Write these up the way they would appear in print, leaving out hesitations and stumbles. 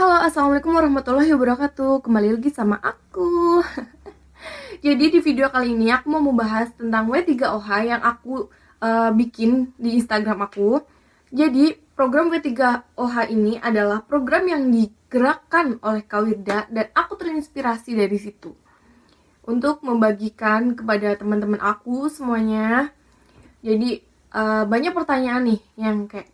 Halo, assalamualaikum warahmatullahi wabarakatuh. Kembali lagi sama aku. Jadi di video kali ini aku mau membahas tentang W3OH yang aku bikin di Instagram aku. Jadi program W3OH ini adalah program yang digerakkan oleh Kawirda dan aku terinspirasi dari situ untuk membagikan kepada teman-teman aku semuanya. Jadi banyak pertanyaan nih yang kayak,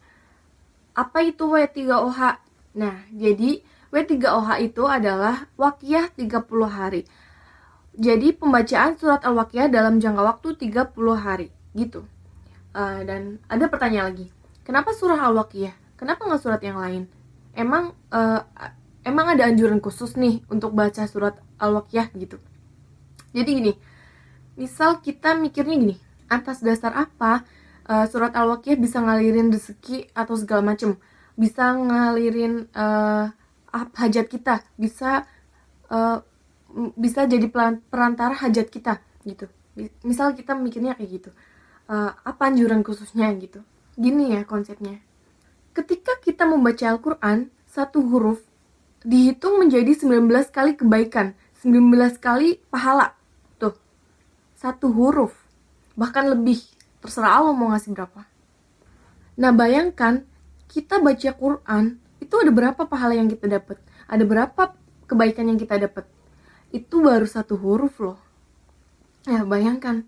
apa itu W3OH? Nah, jadi W3OH itu adalah Waqiyah 30 hari. Jadi pembacaan surat Al-Waqiyah dalam jangka waktu 30 hari gitu. Dan ada pertanyaan lagi, kenapa surah Al-Waqiyah? Kenapa nggak surat yang lain? Emang ada anjuran khusus nih untuk baca surat Al-Waqiyah gitu. Jadi gini, misal kita mikirnya gini, atas dasar apa surat Al-Waqiyah bisa ngalirin rezeki atau segala macem, bisa ngalirin hajat kita, bisa jadi perantara hajat kita gitu. Misal kita mikirnya kayak gitu, apa anjuran khususnya gitu. Gini ya konsepnya, ketika kita membaca Al-Quran, satu huruf dihitung menjadi 19 kali kebaikan, 19 kali pahala. Tuh, satu huruf, bahkan lebih, terserah Allah mau ngasih berapa. Nah, bayangkan kita baca Quran, itu ada berapa pahala yang kita dapat, ada berapa kebaikan yang kita dapat. Itu baru satu huruf loh. Ya, bayangkan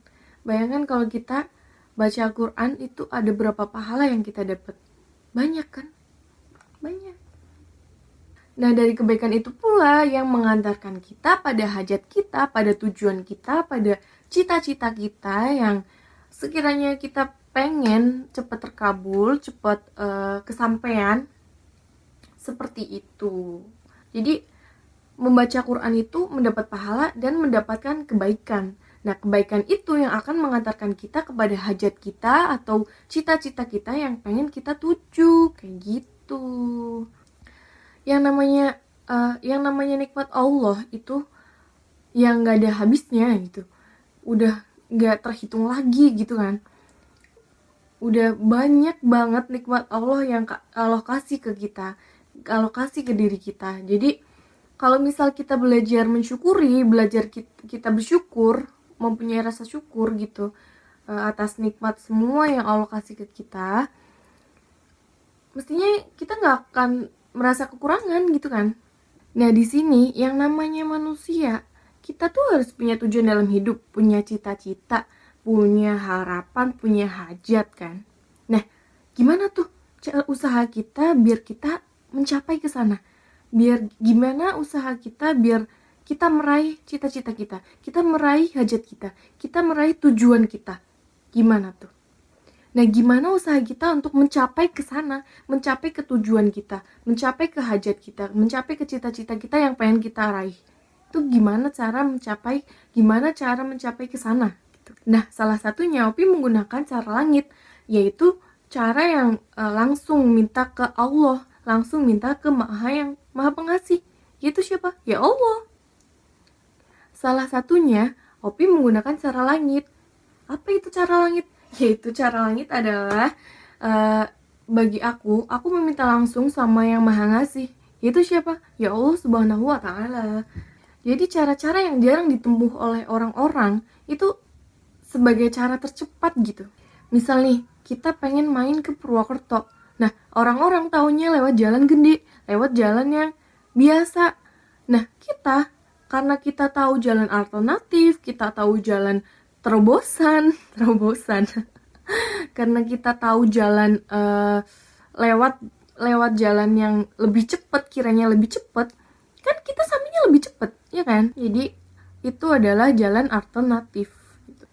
kalau kita baca Al-Quran itu ada berapa pahala yang kita dapat. Banyak kan? Banyak. Nah, dari kebaikan itu pula yang mengantarkan kita pada hajat kita, pada tujuan kita, pada cita-cita kita yang sekiranya kita pengen cepat terkabul, cepat kesampaian, seperti itu. Jadi membaca Quran itu mendapat pahala dan mendapatkan kebaikan. Nah, kebaikan itu yang akan mengantarkan kita kepada hajat kita atau cita-cita kita yang pengen kita tuju, kayak gitu. Yang namanya nikmat Allah itu yang nggak ada habisnya gitu, udah nggak terhitung lagi gitu kan. Udah banyak banget nikmat Allah yang Allah kasih ke kita, Allah kasih ke diri kita. Jadi kalau misal kita belajar mensyukuri, belajar kita bersyukur, mempunyai rasa syukur gitu atas nikmat semua yang Allah kasih ke kita, mestinya kita nggak akan merasa kekurangan gitu kan. Nah, di sini yang namanya manusia, kita tuh harus punya tujuan dalam hidup, punya cita-cita, punya harapan, punya hajat kan. Nah, gimana tuh cara usaha kita biar kita mencapai ke sana? Gimana usaha kita biar kita meraih cita-cita kita meraih hajat kita meraih tujuan kita. Gimana tuh? Nah, gimana usaha kita untuk mencapai ke sana, mencapai ke tujuan kita, mencapai ke hajat kita, mencapai ke cita-cita kita yang pengen kita raih? Itu gimana cara mencapai ke sana? Gitu. Nah, salah satunya Opi menggunakan cara langit, yaitu cara yang langsung minta ke Allah, langsung minta ke Maha Pengasih. Yaitu siapa? Ya Allah. Salah satunya Opi menggunakan cara langit. Apa itu cara langit? Yaitu cara langit adalah bagi aku meminta langsung sama yang Maha Ngasih. Yaitu siapa? Ya Allah Subhanahu wa Ta'ala. Jadi cara-cara yang jarang ditempuh oleh orang-orang itu sebagai cara tercepat gitu. Misal nih, kita pengen main ke Purwokerto. Nah, orang-orang taunya lewat jalan gede, lewat jalan yang biasa. Nah, karena kita tahu jalan alternatif, kita tahu jalan terobosan karena kita tahu jalan lewat jalan yang lebih cepat, kiranya lebih cepat, kan kita sampainya lebih cepat, ya kan? Jadi itu adalah jalan alternatif.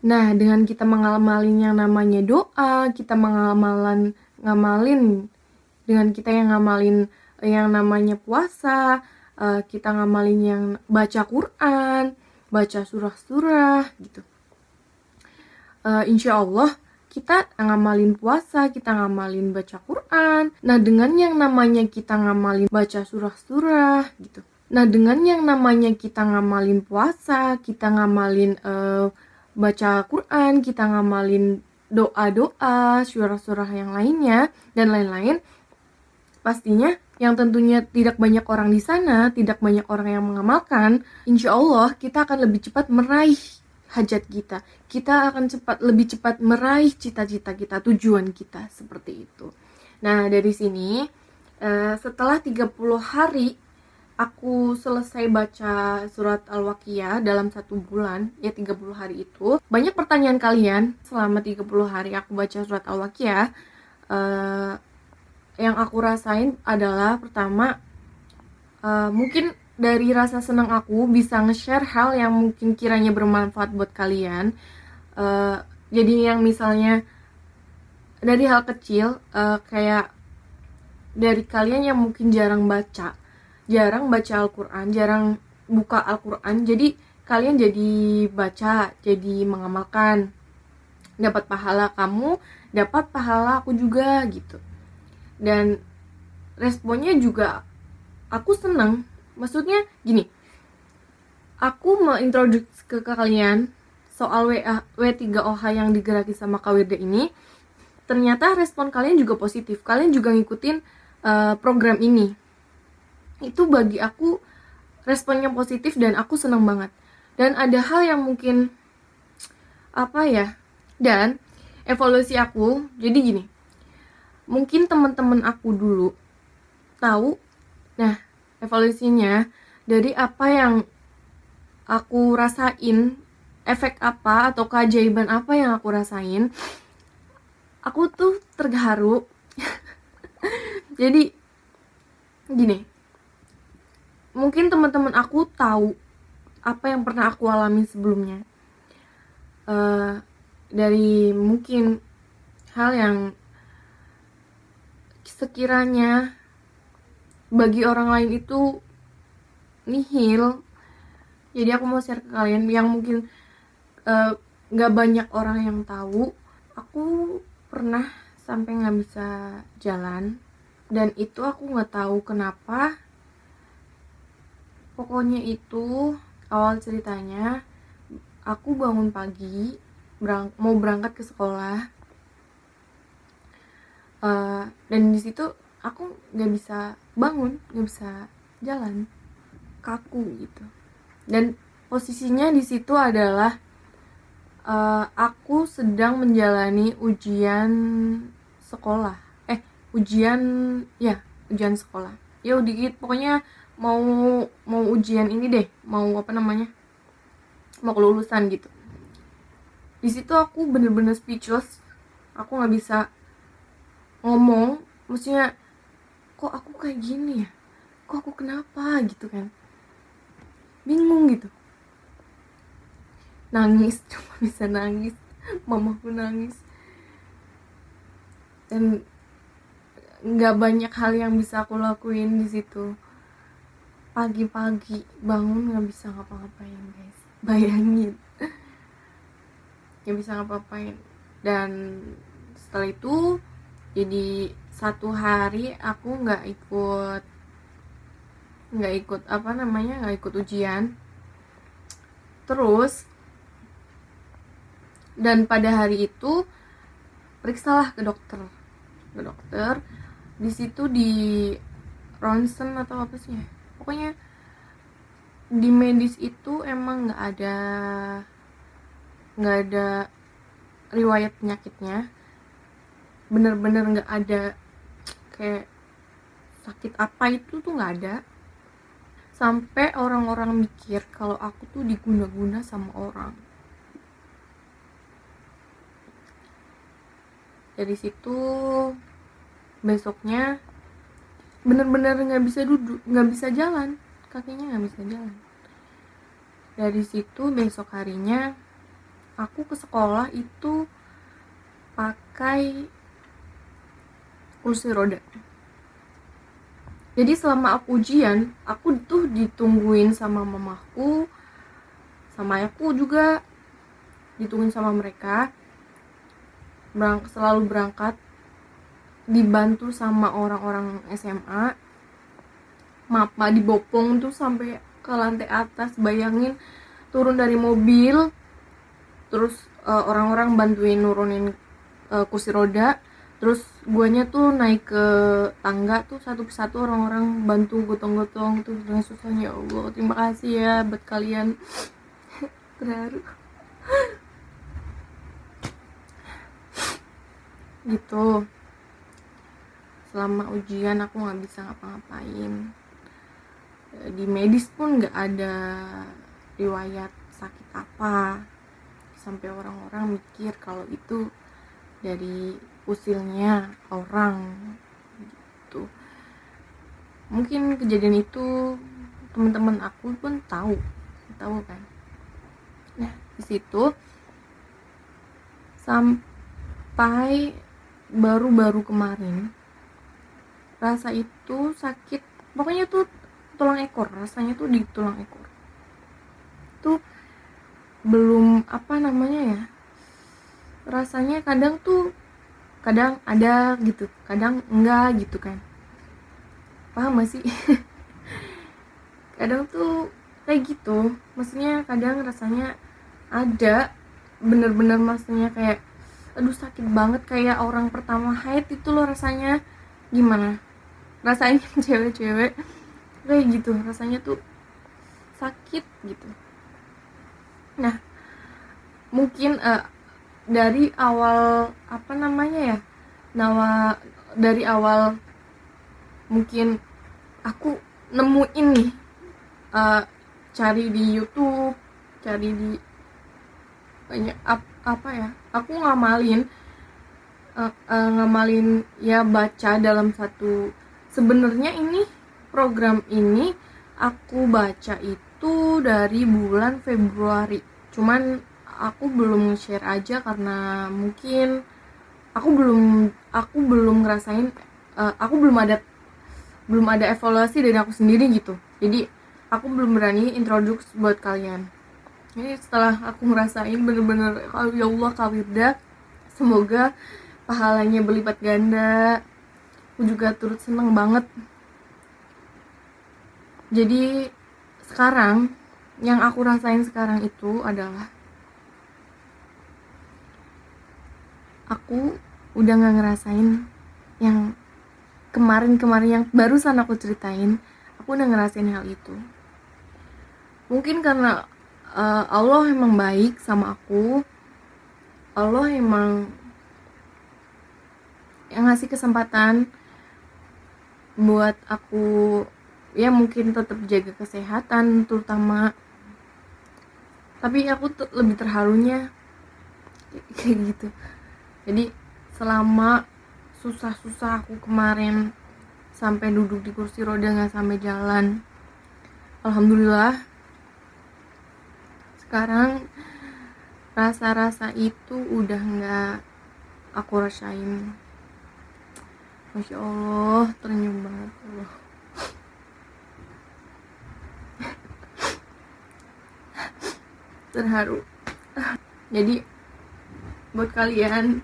Nah, dengan kita mengamalin yang namanya doa, kita ngamalin dengan kita yang ngamalin yang namanya puasa, kita ngamalin yang baca Quran, baca surah-surah gitu. Insya Allah kita ngamalin puasa, kita ngamalin baca Quran. Nah, dengan yang namanya kita ngamalin baca surah-surah gitu. Nah, dengan yang namanya kita ngamalin puasa, kita ngamalin baca Quran, kita ngamalin doa-doa, surah-surah yang lainnya dan lain-lain, pastinya yang tentunya tidak banyak orang di sana, tidak banyak orang yang mengamalkan, insya Allah kita akan lebih cepat meraih hajat kita. Kita akan lebih cepat meraih cita-cita kita, tujuan kita, seperti itu. Nah, dari sini setelah 30 hari aku selesai baca surat Al-Waqiah dalam 1 bulan, ya 30 hari itu. Banyak pertanyaan kalian selama 30 hari aku baca surat Al-Waqiah. Yang aku rasain adalah pertama, mungkin dari rasa senang aku bisa nge-share hal yang mungkin kiranya bermanfaat buat kalian. Jadi yang misalnya dari hal kecil, kayak dari kalian yang mungkin jarang baca Al-Quran, jarang buka Al-Quran, jadi kalian jadi baca, jadi mengamalkan, dapat pahala kamu, dapat pahala aku juga gitu. Dan responnya juga aku seneng. Maksudnya gini, aku mengintroduce ke kalian soal W3OH yang digeraki sama KWD ini. Ternyata respon kalian juga positif, kalian juga ngikutin program ini. Itu bagi aku responnya positif dan aku seneng banget. Dan ada hal yang mungkin dan evaluasi aku jadi gini, mungkin teman-teman aku dulu tahu, nah evaluasinya dari apa yang aku rasain, efek apa atau keajaiban apa yang aku rasain, aku tuh terharu. Jadi gini, mungkin teman-teman aku tahu apa yang pernah aku alami sebelumnya, dari mungkin hal yang sekiranya bagi orang lain itu nihil. Jadi aku mau share ke kalian yang mungkin gak banyak orang yang tahu. Aku pernah sampai gak bisa jalan, dan itu aku gak tahu kenapa. Pokoknya itu awal ceritanya, aku bangun pagi mau berangkat ke sekolah, dan di situ aku nggak bisa bangun, nggak bisa jalan, kaku gitu. Dan posisinya di situ adalah aku sedang menjalani ujian sekolah, ujian sekolah. Ya udah gitu, pokoknya mau ujian ini deh, mau kelulusan gitu. Di situ aku bener-bener speechless, aku nggak bisa ngomong, maksudnya kok aku kayak gini ya, kok aku kenapa gitu kan, bingung gitu, nangis, cuma bisa nangis, mamaku nangis, dan nggak banyak hal yang bisa aku lakuin di situ. Pagi-pagi bangun nggak bisa ngapa-ngapain guys, bayangin, nggak bisa ngapa-ngapain. Dan setelah itu jadi 1 hari aku nggak ikut ujian. Terus dan pada hari itu periksalah ke dokter. Di situ di ronsen atau apa sih ya, pokoknya di medis itu emang nggak ada riwayat penyakitnya, bener-bener nggak ada kayak sakit apa itu tuh nggak ada. Sampai orang-orang mikir kalau aku tuh diguna-guna sama orang. Dari situ besoknya bener-bener nggak bisa duduk, nggak bisa jalan, kakinya nggak bisa jalan. Dari situ besok harinya aku ke sekolah itu pakai kursi roda. Jadi selama aku ujian, aku tuh ditungguin sama mamaku, sama ayahku juga, ditungguin sama mereka. Selalu berangkat, dibantu sama orang-orang SMA. Mapa dibopong tuh sampai ke lantai atas, bayangin, turun dari mobil, terus orang-orang bantuin nurunin kursi roda, Terus guanya tuh naik ke tangga tuh satu persatu, orang-orang bantu gotong-gotong tuh dengan susahnya. Ya Allah, terima kasih ya buat kalian. Terharu gitu. Selama ujian aku nggak bisa ngapa-ngapain. Di medis pun nggak ada riwayat sakit apa, sampai orang-orang mikir kalau itu dari usilnya orang gitu. Mungkin kejadian itu teman-teman aku pun tahu kan. Nah, di situ sampai baru-baru kemarin rasa itu sakit, pokoknya tuh tulang ekor, rasanya tuh di tulang ekor tuh belum apa namanya ya, rasanya kadang ada gitu, kadang enggak gitu kan, paham gak sih? Kadang tuh kayak gitu, maksudnya kadang rasanya ada bener-bener, maksudnya kayak aduh sakit banget, kayak orang pertama haid itu loh rasanya. Gimana rasanya cewek-cewek kayak gitu, rasanya tuh sakit gitu. Nah, mungkin dari awal apa namanya ya, dari awal mungkin aku nemuin nih, cari di YouTube, cari di banyak apa ya, aku ngamalin ya, baca dalam satu, sebenarnya ini program ini aku baca itu dari bulan Februari, cuman aku belum share aja karena mungkin aku belum ngerasain, aku belum ada evaluasi dari aku sendiri gitu, jadi aku belum berani introduce buat kalian. Ini setelah aku ngerasain bener-bener, ya Allah kawirda, semoga pahalanya berlipat ganda. Aku juga turut seneng banget. Jadi sekarang yang aku rasain sekarang itu adalah aku udah gak ngerasain yang kemarin-kemarin yang barusan aku ceritain. Aku udah ngerasain hal itu. Mungkin karena Allah emang baik sama aku. Allah emang yang ngasih kesempatan buat aku ya mungkin tetap jaga kesehatan terutama. Tapi aku lebih terharunya kayak gitu. Jadi selama susah-susah aku kemarin sampai duduk di kursi roda nggak sampai jalan, alhamdulillah sekarang rasa-rasa itu udah nggak aku rasain. Masya Allah, ternyum banget Allah. Terharu. Jadi buat kalian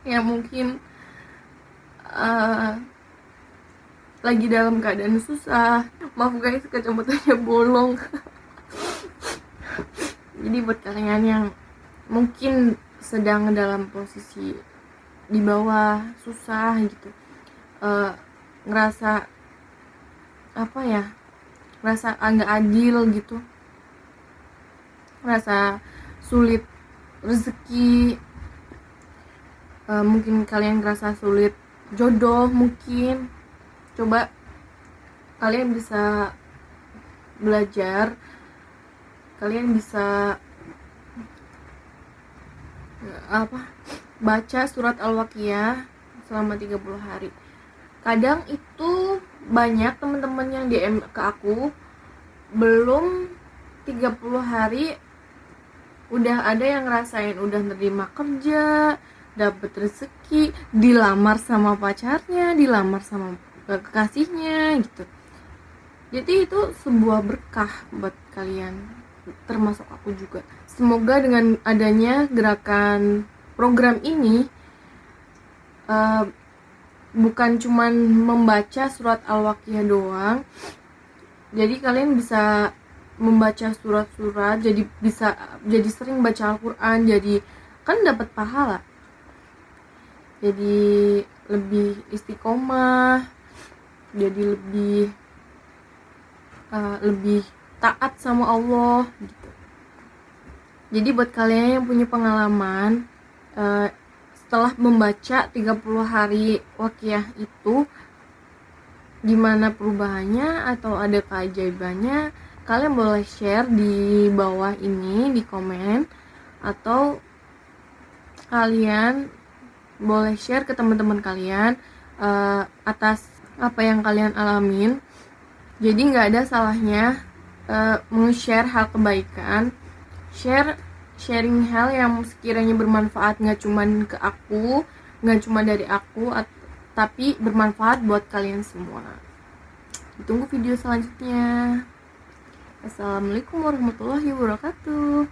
yang mungkin lagi dalam keadaan susah, maaf guys kacamatanya bolong. Jadi buat kalian yang mungkin sedang dalam posisi di bawah, susah gitu, ngerasa apa ya, ngerasa nggak adil gitu, ngerasa sulit rezeki, mungkin kalian ngerasa sulit jodoh, mungkin coba kalian bisa belajar, kalian bisa baca surat Al-Waqiah selama 30 hari. Kadang itu banyak teman-teman yang DM ke aku belum 30 hari udah ada yang ngerasain udah nerima kerja, dapet rezeki, dilamar sama pacarnya, dilamar sama kekasihnya gitu. Jadi itu sebuah berkah buat kalian, termasuk aku juga. Semoga dengan adanya gerakan program ini, bukan cuman membaca surat Al-Waqiah doang, jadi kalian bisa membaca surat-surat, jadi sering baca Al-Quran, jadi kan dapat pahala. jadi lebih istiqomah, jadi lebih taat sama Allah gitu. Jadi buat kalian yang punya pengalaman setelah membaca 30 hari Waqiah itu, gimana perubahannya atau ada keajaibannya, kalian boleh share di bawah ini di komen, atau kalian boleh share ke teman-teman kalian atas apa yang kalian alamin. Jadi nggak ada salahnya meng-share hal kebaikan, sharing hal yang sekiranya bermanfaat, nggak cuma ke aku, nggak cuma dari aku, tapi bermanfaat buat kalian semua. Ditunggu video selanjutnya. Assalamualaikum warahmatullahi wabarakatuh.